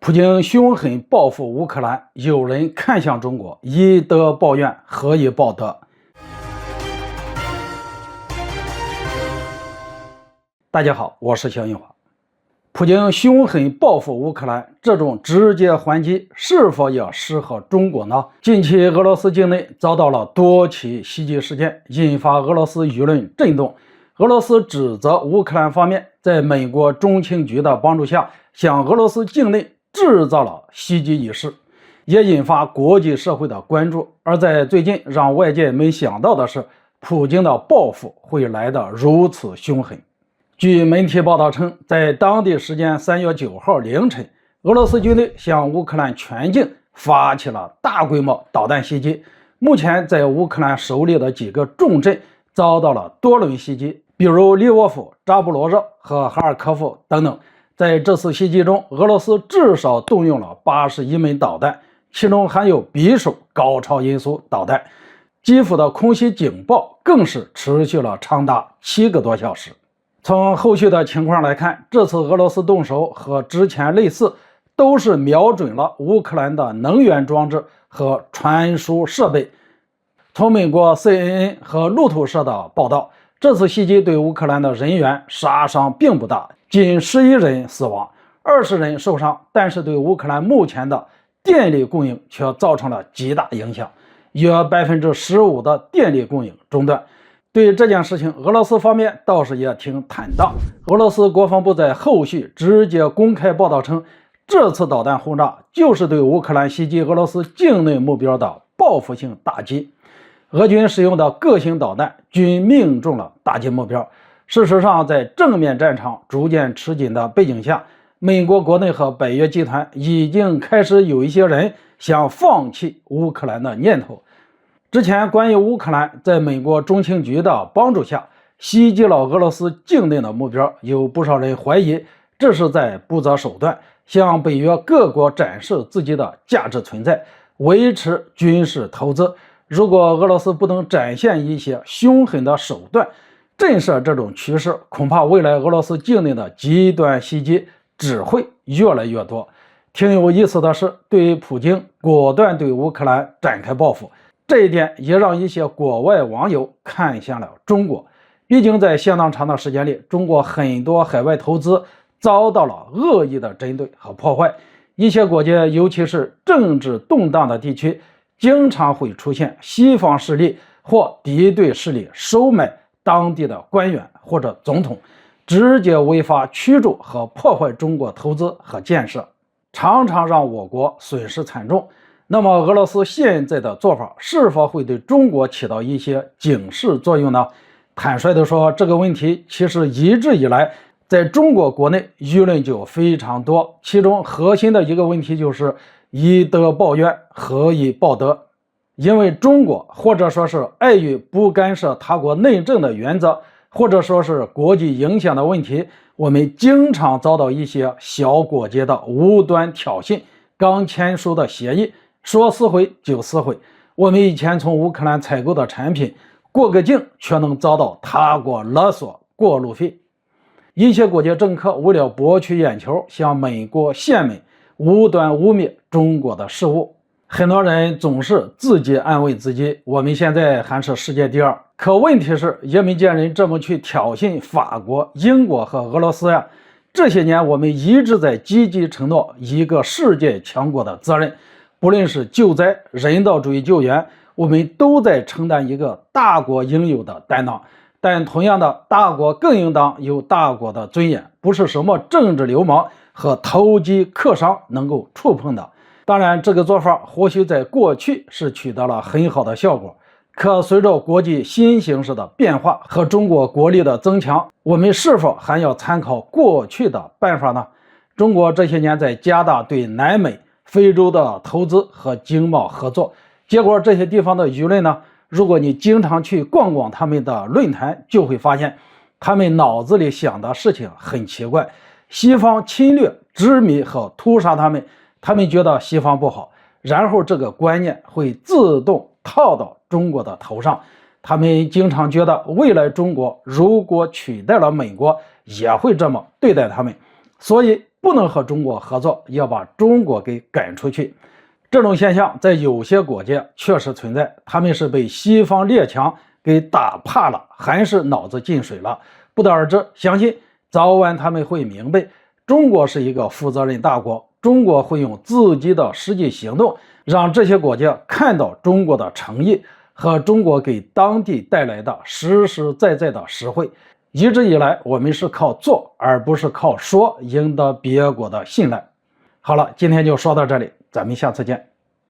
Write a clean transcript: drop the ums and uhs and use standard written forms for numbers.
普京凶狠报复乌克兰，有人看向中国，以德报怨，何以报德？大家好，我是肖英华。普京凶狠报复乌克兰，这种直接还击是否也适合中国呢？近期俄罗斯境内遭到了多起袭击事件，引发俄罗斯舆论震动。俄罗斯指责乌克兰方面在美国中情局的帮助下，向俄罗斯境内制造了袭击一事，也引发国际社会的关注。而在最近，让外界没想到的是，普京的报复会来得如此凶狠。据媒体报道称，在当地时间3月9号凌晨，俄罗斯军队向乌克兰全境发起了大规模导弹袭击。目前，在乌克兰手里的几个重镇遭到了多轮袭击，比如利沃夫、扎波罗热和哈尔科夫等等。在这次袭击中，俄罗斯至少动用了81枚导弹，其中含有匕首高超音速导弹。基辅的空袭警报更是持续了长达7个多小时。从后续的情况来看，这次俄罗斯动手和之前类似，都是瞄准了乌克兰的能源装置和传输设备。从美国 CNN 和路透社的报道，这次袭击对乌克兰的人员杀伤并不大，仅11人死亡，20人受伤，但是对乌克兰目前的电力供应却造成了极大影响，约15%的电力供应中断。对这件事情，俄罗斯方面倒是也挺坦荡。俄罗斯国防部在后续直接公开报道称，这次导弹轰炸就是对乌克兰袭击俄罗斯境内目标的报复性打击。俄军使用的各型导弹均命中了打击目标。事实上，在正面战场逐渐吃紧的背景下，美国国内和北约集团已经开始有一些人想放弃乌克兰的念头。之前关于乌克兰在美国中情局的帮助下袭击了俄罗斯境内的目标，有不少人怀疑这是在不择手段，向北约各国展示自己的价值存在，维持军事投资。如果俄罗斯不能展现一些凶狠的手段震慑这种趋势，恐怕未来俄罗斯境内的极端袭击只会越来越多。挺有意思的是，对于普京果断对乌克兰展开报复，这一点也让一些国外网友看向了中国。毕竟在相当长的时间里，中国很多海外投资遭到了恶意的针对和破坏。一些国家，尤其是政治动荡的地区，经常会出现西方势力或敌对势力收买当地的官员或者总统，直接违法驱逐和破坏中国投资和建设，常常让我国损失惨重。那么俄罗斯现在的做法是否会对中国起到一些警示作用呢？坦率地说，这个问题其实一直以来在中国国内舆论就非常多，其中核心的一个问题就是以德报怨，何以报德？因为中国或者说是碍于不干涉他国内政的原则，或者说是国际影响的问题，我们经常遭到一些小国家的无端挑衅，刚签署的协议说撕毁就撕毁。我们以前从乌克兰采购的产品过个境，却能遭到他国勒索过路费。一些国家政客为了博取眼球，向美国献媚，无端污蔑中国的事务。很多人总是自己安慰自己，我们现在还是世界第2。可问题是，也没见人这么去挑衅法国、英国和俄罗斯呀。这些年我们一直在积极承诺一个世界强国的责任，不论是救灾、人道主义救援，我们都在承担一个大国应有的担当。但同样的，大国更应当有大国的尊严，不是什么政治流氓和投机客商能够触碰的。当然，这个做法或许在过去是取得了很好的效果，可随着国际新形势的变化和中国国力的增强，我们是否还要参考过去的办法呢？中国这些年在加大对南美、非洲的投资和经贸合作，结果这些地方的舆论呢，如果你经常去逛逛他们的论坛，就会发现他们脑子里想的事情很奇怪。西方侵略、殖民和屠杀他们觉得西方不好，然后这个观念会自动套到中国的头上。他们经常觉得未来中国如果取代了美国，也会这么对待他们。所以不能和中国合作，要把中国给赶出去。这种现象在有些国家确实存在，他们是被西方列强给打怕了，还是脑子进水了，不得而知。相信早晚他们会明白，中国是一个负责任大国，中国会用自己的实际行动，让这些国家看到中国的诚意和中国给当地带来的实实在在的实惠。一直以来，我们是靠做，而不是靠说赢得别国的信赖。好了，今天就说到这里，咱们下次见。